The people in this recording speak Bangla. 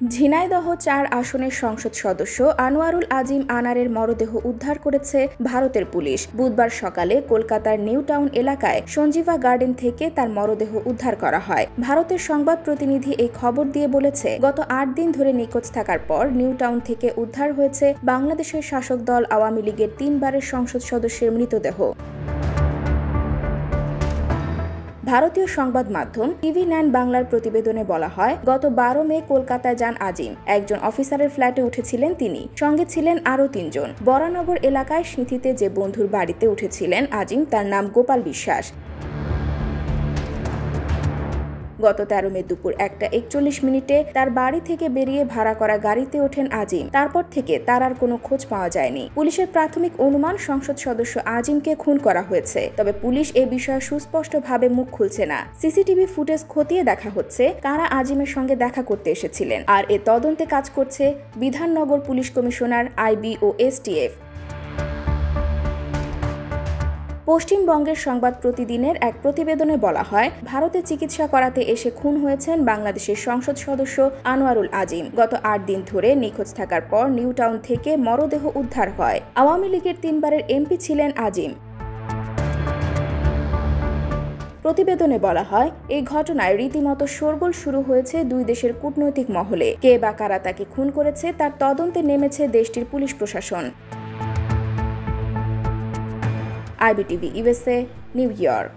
ঝিনাইদহ ৪ আসনের সংসদ সদস্য আনোয়ারুল আজিম আনারের মরদেহ উদ্ধার করেছে ভারতের পুলিশ। বুধবার সকালে কলকাতার নিউ টাউন এলাকায় সঞ্জীবা গার্ডেন থেকে তার মরদেহ উদ্ধার করা হয়। ভারতের সংবাদ প্রতিনিধি এই খবর দিয়ে বলেছে, গত ৮ দিন ধরে নিখোঁজ থাকার পর নিউ টাউন থেকে উদ্ধার হয়েছে বাংলাদেশের শাসক দল আওয়ামী লীগের ৩ বারের সংসদ সদস্যের মৃতদেহ। ভারতীয় সংবাদ মাধ্যম TV9 বাংলার প্রতিবেদনে বলা হয়, গত ১২ মে কলকাতায় যান আজিম। একজন অফিসারের ফ্ল্যাটে উঠেছিলেন তিনি, সঙ্গে ছিলেন আরও ৩ জন। বরানগর এলাকায় সিঁথিতে যে বন্ধুর বাড়িতে উঠেছিলেন আজিম, তার নাম গোপাল বিশ্বাস। গত ১৩ মে দুপুর ১টা ৪১ তার বাড়ি থেকে বেরিয়ে ভাড়া করা গাড়িতে ওঠেন আজিম। তারপর থেকে তার আর কোনো খোঁজ পাওয়া যায়নি। পুলিশের প্রাথমিক অনুমান, সংসদ সদস্য আজিমকে খুন করা হয়েছে, তবে পুলিশ এ বিষয়ে সুস্পষ্টভাবে মুখ খুলছে না। সিসিটিভি ফুটেজ খতিয়ে দেখা হচ্ছে কারা আজিমের সঙ্গে দেখা করতে এসেছিলেন, আর এ তদন্তে কাজ করছে বিধাননগর পুলিশ কমিশনার, IB ও STF। পশ্চিমবঙ্গের সংবাদ প্রতিদিনের এক প্রতিবেদনে বলা হয়, ভারতে চিকিৎসা করাতে এসে খুন হয়েছেন বাংলাদেশের সংসদ সদস্য আনোয়ারুল আজিম। গত ৮ দিন ধরে নিখোঁজ থাকার পর নিউ টাউন থেকে মরদেহ উদ্ধার হয়। আওয়ামী লীগের ৩ বারের MP ছিলেন আজিম। প্রতিবেদনে বলা হয়, এই ঘটনায় রীতিমতো শোরগোল শুরু হয়েছে দুই দেশের কূটনৈতিক মহলে। কে বা কারা তাকে খুন করেছে তার তদন্তে নেমেছে দেশটির পুলিশ প্রশাসন। IBTV USA, New York।